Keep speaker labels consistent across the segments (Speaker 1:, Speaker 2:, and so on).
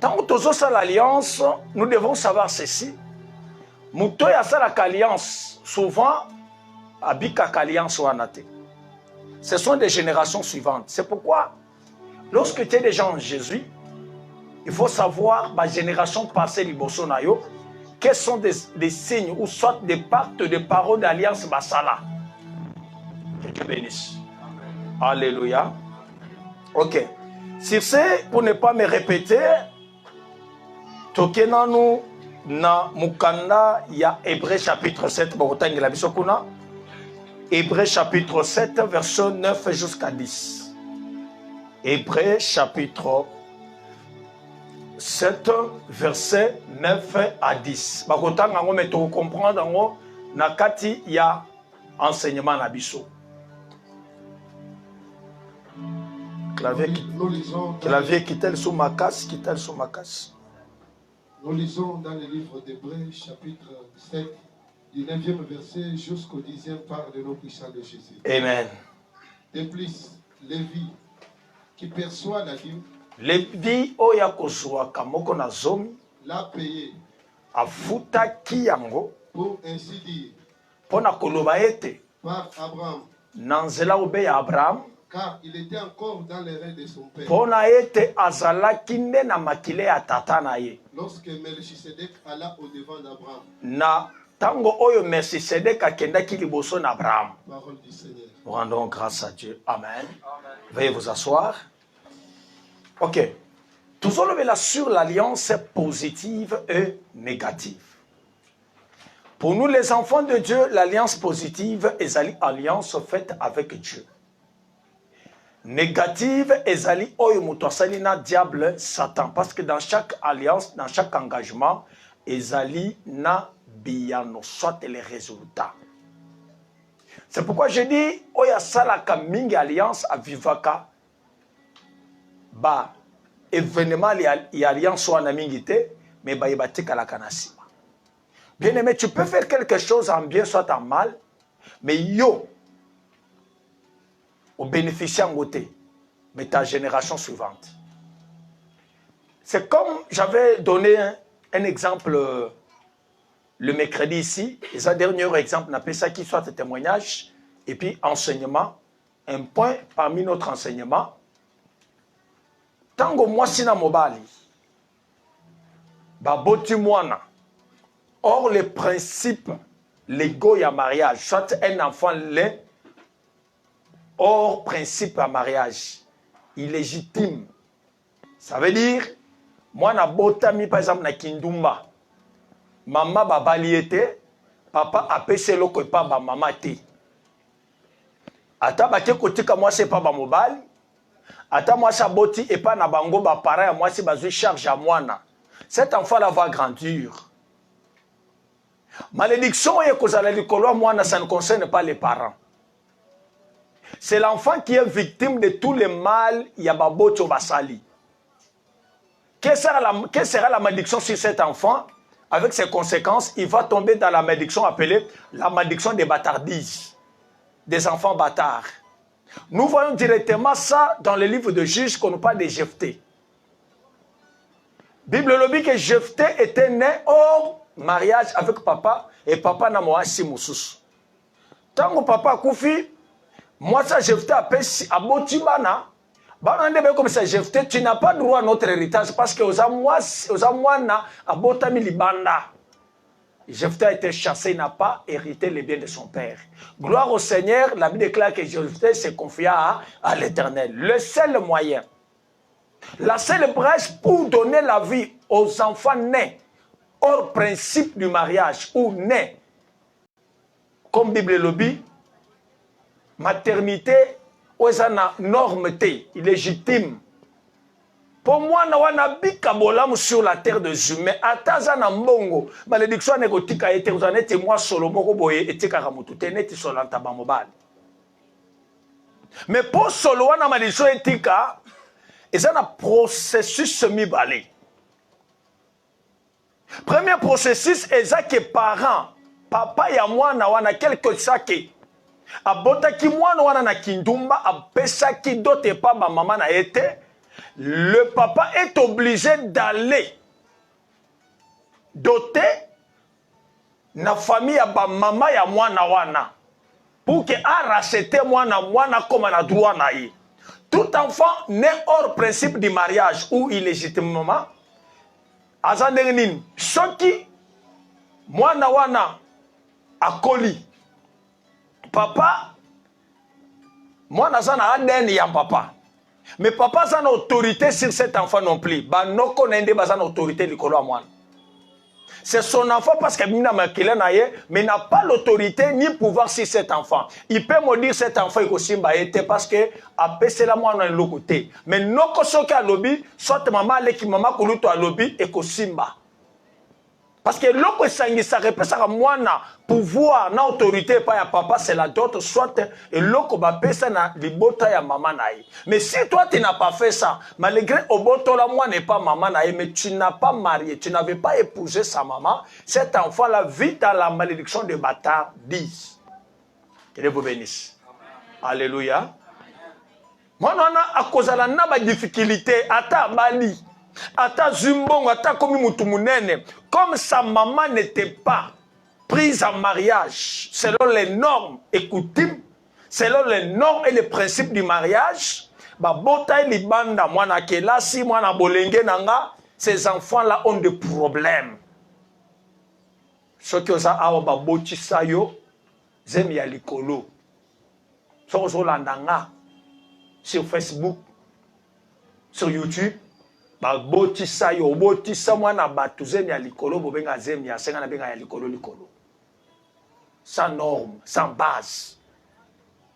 Speaker 1: Tant que nous avons l'alliance, nous devons savoir ceci. Mouto ya sala alliance, souvent, abika alliance ou anate. Ce sont des générations suivantes. C'est pourquoi, lorsque tu es déjà en Jésus, il faut savoir, ma génération passée, liboso na yo, quels sont des signes ou soit des pactes, des paroles d'alliance basala. Que Dieu bénisse. Alléluia. Ok. Sur ce, pour ne pas me répéter, tokenanu na mukanda ya Hébreu chapitre 7, bakotangela biso kuna. Hébreu chapitre 7, verset 9 jusqu'à 10. Hébreu chapitre 7, verset 9 à 10. Bakotanga ngo meto comprendre ngo na kati ya enseignement na biso. Clavier quitte sous ma casse, quitte sous ma casse.
Speaker 2: Nous lisons dans le livre d'Hébreu, chapitre 7, du 9e verset jusqu'au 10e par de nos puissants de Jésus.
Speaker 1: Amen.
Speaker 2: De plus, Lévi, qui perçoit la dîme,
Speaker 1: Lévi oya kozwa kamoko na zomi,
Speaker 2: l'a payé
Speaker 1: afuta kiyango,
Speaker 2: pour ainsi dire,
Speaker 1: pona koloba ete,
Speaker 2: par Abraham,
Speaker 1: nanzela obe ya Abraham,
Speaker 2: car il était encore dans les reins de son père.
Speaker 1: Pona ete azalaki nde na makile ya tata na ye.
Speaker 2: Lorsque Melchisedec alla au devant d'Abraham.
Speaker 1: Na tango oyo Melchisedec akendaki liboso na Abraham.
Speaker 2: Parole du Seigneur.
Speaker 1: Rendons grâce à Dieu. Amen. Amen. Veuillez vous asseoir. Ok. Toujours lever sur l'alliance positive et négative. Pour nous les enfants de Dieu, l'alliance positive est l'alliance faite avec Dieu. Négative ezali oyo muto asali na diable Satan, parce que dans chaque alliance, dans chaque engagement ezali na biyano, soit les résultats. C'est pourquoi je dis oyo asalaka mingi alliance avivaka ba événement y alliance wana mingi te, mais ba yebatika la kanasima. Bien aimé, tu peux faire quelque chose en bien soit en mal, mais yo au bénéficier en côté, mais ta génération suivante. C'est comme j'avais donné un exemple le mercredi ici, et un dernier exemple, on appelle ça qui soit témoignage, et puis enseignement, un point parmi notre enseignement. Tango moi sina mobali, baboti mwana, or les principes légaux ya mariage, soit un enfant l'est, hors principe à mariage, illégitime. Ça veut dire, moi na botami par exemple na kindumba, maman babali ete, papa apese loko pa ba mama te. Ata bake kotika moi c'est pas ba mobali, ata moi sa boti et pas na bango ba parents moi c'est bazui charge à moina. Cet enfant là va grandir. Malédiction et kozala likolo moina, ça ne concerne pas les parents. C'est l'enfant qui est victime de tous les mal yababoto basali. Quelle sera la malédiction sur cet enfant? Avec ses conséquences, il va tomber dans la malédiction appelée la malédiction des bâtardises, des enfants bâtards. Nous voyons directement ça dans le livre de Juges qu'on nous parle de Jephthé. Bible le dit que Jephthé était né hors mariage avec papa et papa n'a pas si moussous. Tant que papa a koufi, moi, ça, Jephthé appelle à Botibana. Comme ça, Jephthé, tu n'as pas droit à notre héritage parce que aux Amouana, à Botami Libanda. Jephthé a été chassé, il n'a pas hérité les biens de son père. Gloire au Seigneur, la Bible déclare que Jephthé s'est confié à l'Éternel. Le seul moyen, la seule brèche pour donner la vie aux enfants nés hors principe du mariage ou nés, comme Bible le dit, maternité, ouezana norme illégitime. Pour moi, na bika bolam sur la terre des humains. Atazana mbongo, malédiction négotika été vous en êtes moi solo moko boye etika ramutu teneti solanta bamobal. Mais pour solo wana malédiction etika, c'est un processus semi-balé. Premier processus est que parents, papa ya mwana wana quelque sake. Abota ki mwana wana na kindumba apesa ki dote pa ba mama na ete le papa est obligé d'aller doter la famille à maman ya mwana wana pour que a racheter mwana comme un droit naïe. Tout enfant né hors principe du mariage ou illégitimement, azandenin soki mwana wana akoli papa mwana zana ADN ya papa. Mais papa n'a autorité sur cet enfant non plus. Ba noko nende bazana autorité likolo à mwana. C'est son enfant parce que mais n'a pas l'autorité ni pouvoir sur cet enfant. Il peut me dire cet enfant est parce que c'est la moi dans le côté. Mais non que ce qu'il lobby, soit maman qui maman kuluto à lobby et que simba. Parce que l'autre sangi ça répète à moi na pouvoir na autorité pas ya papa c'est la dot soit et l'autre va pesa na libota ya maman naï. Mais si toi tu n'as pas fait ça malgré oboto la moi n'est pas maman naï mais tu n'as pas marié, tu n'avais pas épousé sa maman, cet enfant là vit dans la malédiction de bâtard 10. Que Dieu vous bénisse. Alléluia. Moi non à cause de la difficulté ata bali ata zumbongo ata komi mutu munene comme sa maman n'était pas prise en mariage selon les normes et coutumes, selon les normes et les principes du mariage, ba bota libanda mwana kelasi mwana bolenge nanga, ces enfants là ont des problèmes. Ce que ça a ba boti sayo zemi ya likolo. So so landanga sur Facebook, sur YouTube. Ba boti sayo boti sa mwana batu zemi ya likolo bobenga zemi ya senga na benga ya likolo likolo. Sans norme, sans base.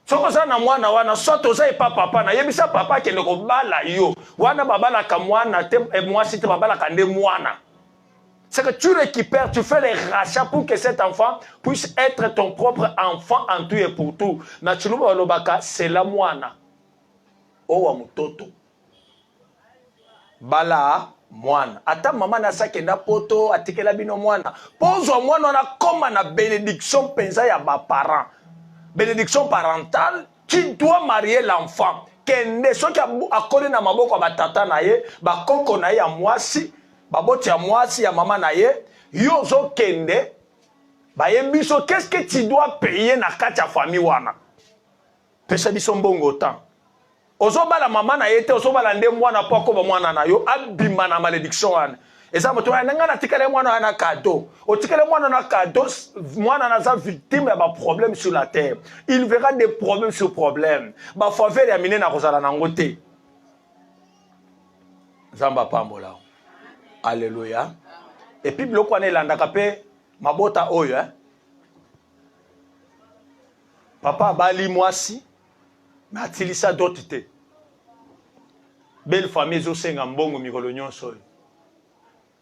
Speaker 1: Soko za na mwana wana soto za ipa papa na yebisa papa kende ko bala yo wana babala ka mwana te mwasi te babala ka nde mwana. C'est que tu récupères, tu fais les rachats pour que cet enfant puisse être ton propre enfant en tout et pour tout. Na chuluba lobaka c'est la mwana. Owa mutoto. Bala mwana. Ata mama na sakenda poto atikela bino mwana. Pozo mwana na koma na bénédiction penza ya ba parents. Bénédiction parentale, tu dois marier l'enfant. Kende soki akole na maboko ba tata na ye, ba koko na ye ya mwasi, ba boti ya mwasi ya mama na ye, yo zo kende ba yembiso qu'est-ce que tu dois payer na kati ya famille wana. Pesa biso mbongo temps. Ozoba la maman na yete ozoba la nde mwana po ko ba mwana na yo abima na malédiction wana. Eza moto nga na tikele mwana na cadeau. O tikele mwana na cadeau, mwana na za victime ya ba problème sur la terre. Il verra des problèmes sur problèmes. Ba faveur ya mine na kozala na ngote. Zamba pambola. Alléluia. Et puis biloko wana elandaka pe mabota oyo Papa bali mwasi na tilisa dotite. Belle famille zo senga mbongo mikolo nyonso.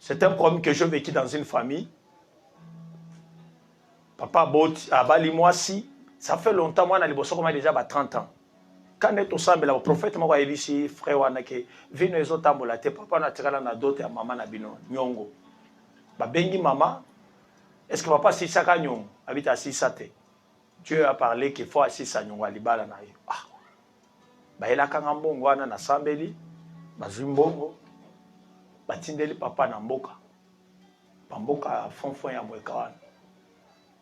Speaker 1: C'est un problème que j'ai vécu dans une famille. Papa boti abali mwasi, ça fait longtemps moi na liboso comme déjà 30 ans. Quand est ensemble le prophète m'a dit frère wana ke vino ezotambola te papa na tikala na dote ya mama na bino nyongo. Ba bengi mama, est-ce que papa si saka nyongo habite assis te? Dieu a parlé qu'il faut assis sa nyongo libala na yo. Ah. Ba elaka ngambongo wana na sambeli, bazumbongo. Batindeli papa na mboka. Pamboka fonfon ya mweka wana.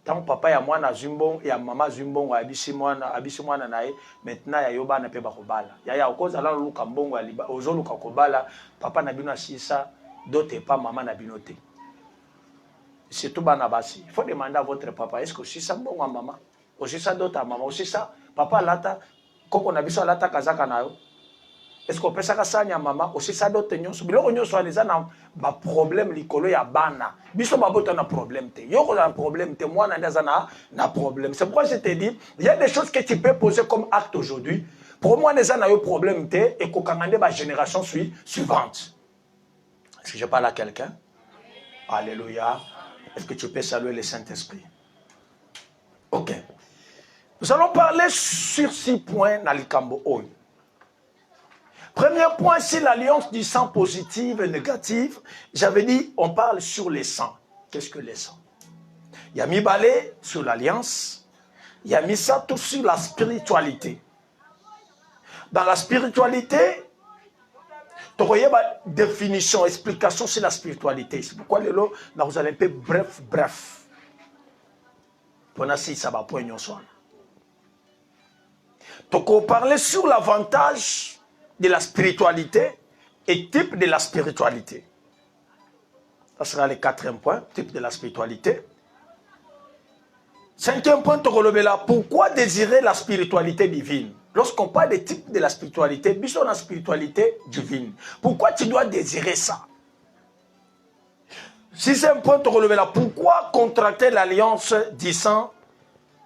Speaker 1: Tant papa ya mwana zumbongo ya mama zumbongo abisi mwana nae maintenant ya yobana pe bakobala. Ya okoza la luka mbongo ya liba ozoluka kobala papa na bino asisa dote pas maman na bino te. C'est tout bana basi. Il faut demander à votre papa est-ce que si ça mbongo maman, aussi ça dote à maman, aussi ça papa lata koko na biso lata kazaka na yo. Est-ce qu'on peut ça sanya maman aussi ça dote nyonso biloko nyonso aliza na ba problème likolo ya bana biso babota na problème te yoko na problème te moi na problème. C'est pourquoi je te dis il y a des choses que tu peux poser comme acte aujourd'hui pour moi les na yo problème te et ko kangande ba génération suivante. Est-ce que je parle à quelqu'un? Alléluia. Est-ce que tu peux saluer le Saint-Esprit? OK. Nous allons parler sur 6 points dans le Cambo. Premier point, c'est l'alliance du sang positive et négative. J'avais dit, on parle sur les sangs. Qu'est-ce que les sangs? Il y a mis balai sur l'alliance. Il y a mis ça tout sur la spiritualité. Dans la spiritualité, Tu as une définition, explication sur la spiritualité. C'est pourquoi nous allons un peu bref. Pour si ça va point soir. Donc on parlait sur l'avantage de la spiritualité et type de la spiritualité. Ça sera le 4e point, type de la spiritualité. 5e point, pourquoi désirer la spiritualité divine? Lorsqu'on parle des types de la spiritualité, bisous la spiritualité divine. Pourquoi tu dois désirer ça? 6e point, pourquoi contracter l'alliance du sang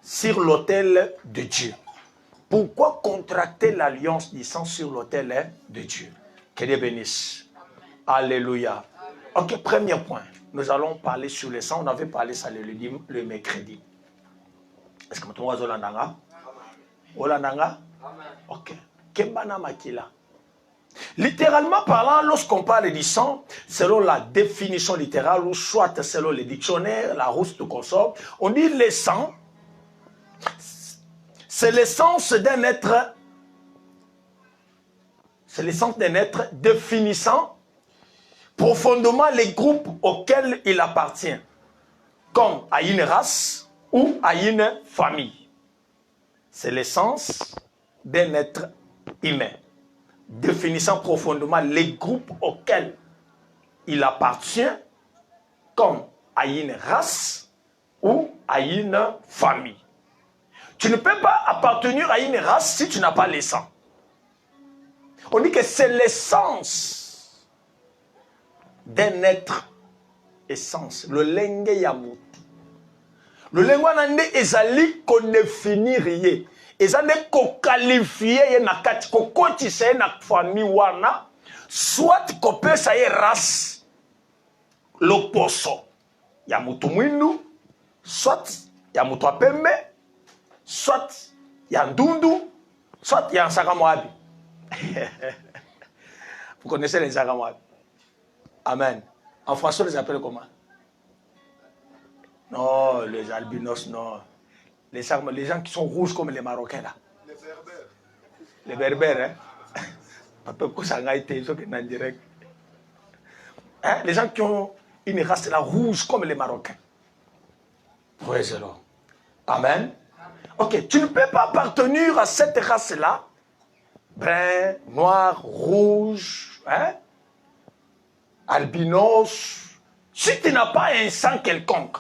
Speaker 1: sur l'autel de Dieu? Pourquoi contracter l'alliance du sang sur l'autel de Dieu? Que Dieu bénisse. Alléluia. Ok, premier point. Nous allons parler sur le sang. On avait parlé ça le mercredi. Est-ce que vous avez Olandanga? Olandanga? Ok. Kembana makila. Littéralement parlant, lorsqu'on parle du sang, selon la définition littérale ou soit selon les dictionnaires, la rousse de consort, on dit le sang, c'est l'essence d'un être, définissant profondément les groupes auxquels il appartient, comme à une race ou à une famille. C'est l'essence d'un être humain, définissant profondément les groupes auxquels il appartient, comme à une race ou à une famille. Tu ne peux pas appartenir à une race si tu n'as pas le sang. On dit que c'est l'essence d'un être essence. Le lenge yamutu. Le lenge nande ezali ko définir ye. Ezali ko qualifier ye na kati ko kotisa na famille wana soit ko pesa ye race loposo ya mutu mwindu soit ya mutu apembe soit ya ndundu soit ya nsaka moabi. Vous connaissez les nsaka moabi? Amen. En français, on les appelle comment? Non, les albinos, non. Les gens qui sont rouges comme les Marocains, là. Les berbères. Les berbères, hein? Les gens qui ont une race là, rouge comme les Marocains. Oui, c'est là. Amen. Ok, tu ne peux pas appartenir à cette race-là. Brun, noir, rouge, hein? Albinos, si tu n'as pas un sang quelconque.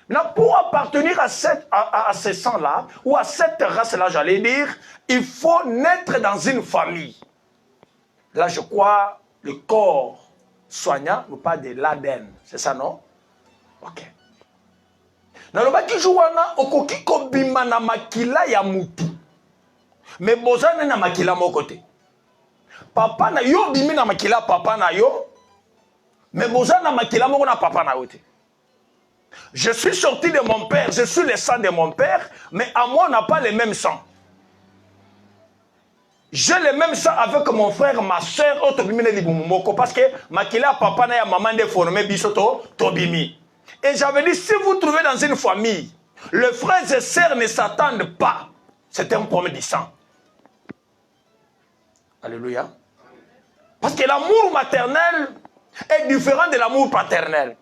Speaker 1: Maintenant, pour appartenir à ce sang-là, ou à cette race-là, j'allais dire, il faut naître dans une famille. Là, je crois, le corps soignant nous parle de l'ADN. C'est ça, non? Ok. Dans le bas qui joue, okoki kobima na makila ya mutu. Mais bozane na makila mon côté. Papa na yo bimi na makila papa na yo. Mais bozane na makila mon na papa na yote. Je suis sorti de mon père, je suis le sang de mon père, mais à moi on n'a pas le même sang. J'ai le même sang avec mon frère, ma soeur, parce que makila papa na ya maman de formé bisoto tobimi. Et j'avais dit, si vous trouvez dans une famille, les frères et sœurs ne s'attendent pas. C'est un problème du sang. Alléluia. Parce que l'amour maternel est différent de l'amour paternel.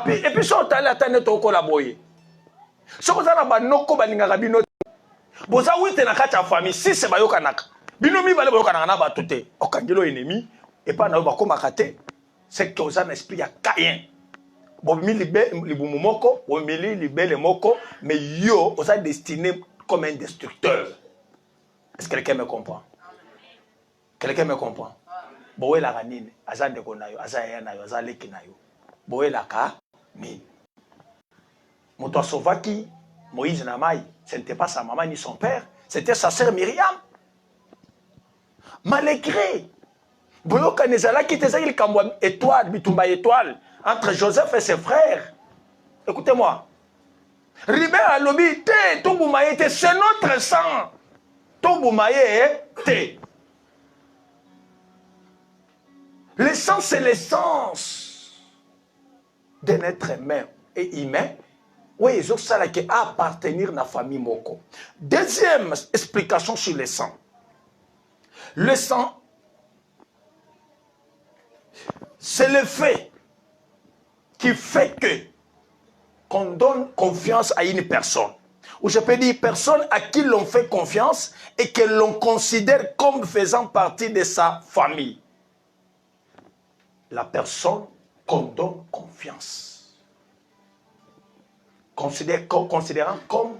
Speaker 1: Et puis, si on t'a attendre ton collaborer. Si on t'a dit, non, balinga bino. Boza oui te nakata famille, si c'est bayoka naka. Bino mi bale bayoka naka ba tuté. Okangelo ennemi et pas na ba koma kate. C'est que oza un esprit ya Caïn. Bomi libe libumumoko, bomi libe le moko, mais yo oza destiné comme un destructeur. Est-ce que quelqu'un me comprend? Quelqu'un me comprend? Boé la ganine, aza ndeko na yo, aza ya na yo, aza leki na yo. Boé la ka ni. Moto Sauvaki, Moïse Namaï, ce n'était pas sa maman ni son père, c'était sa sœur Myriam. Malgré Boyoka Nezala qui était il kambwa étoile, bitumba étoile entre Joseph et ses frères. Écoutez-moi. Ribé a lobby, té, Toboumaye, c'est notre sang. Toboumaye, té. L'essence, c'est l'essence d'un être humain et humain. Oui, ils ont ça qui appartenir à la famille Moko. Deuxième explication sur le sang. Le sang c'est le fait qui fait que qu'on donne confiance à une personne. Ou je peux dire personne à qui l'on fait confiance et que l'on considère comme faisant partie de sa famille. La personne qu'on donne confiance. Considérant comme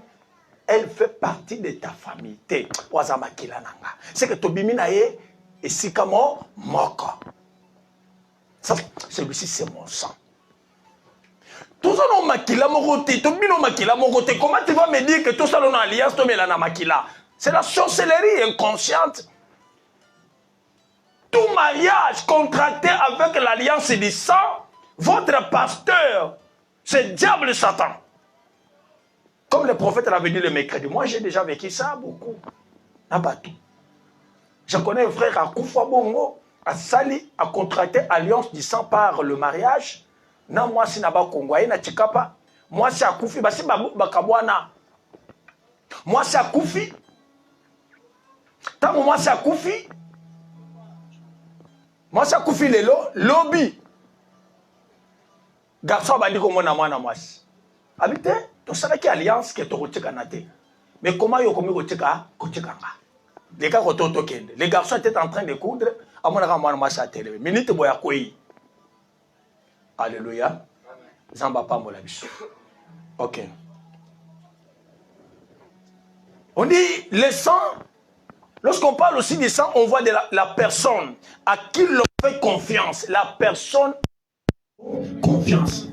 Speaker 1: elle fait partie de ta famille. C'est que Tobimi nae et Sikamo Moko. Celui-ci, c'est mon sang. Tout ça, on makila moroté, tout bino makila moroté. Comment tu vas me dire que tout ça, on a alliance, tu mets la makila? C'est la sorcellerie inconsciente. Tout mariage contracté avec l'alliance du sang, votre pasteur, c'est diable Satan. Comme le prophète l'avait dit le mercredi, moi j'ai déjà vécu ça beaucoup. Nabatou. Je connais un frère à Koufa Bongo, à Sali, a contracté alliance du sang par le mariage. Non, moi si naba Kongwaye na Chikapa, moi c'est à Koufi, basi bakabwana. Moi c'est à Koufi. Tant moi c'est à Koufi. Moi c'est à Koufi lelo, lobby. Garçon bandi ko mona mwana mwasi. Habité, to sala ki alliance que to kotika naté. Mais comment yo komi kotika nga? Les gars kototo kende. Les garçons étaient en train de coudre, à mon mwana mwasi a télé. Minute boya koyi. Alléluia. Zamba pambola biso. OK. On dit le sang. Lorsqu'on parle aussi du sang, on voit de la personne à qui l'on fait confiance. La personne confiance.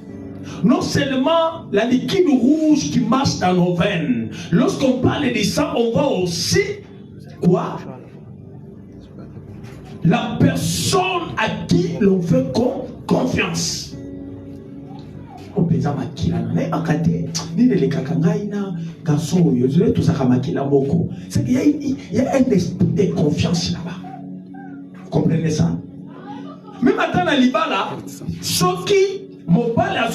Speaker 1: Non seulement la liquide rouge qui marche dans nos veines. Lorsqu'on parle du sang, on voit aussi quoi? La personne à qui l'on fait confiance. C'est qu'il y a un esprit de confiance là-bas. Vous comprenez ça? Même maintenant, Libala, ce qui mobile a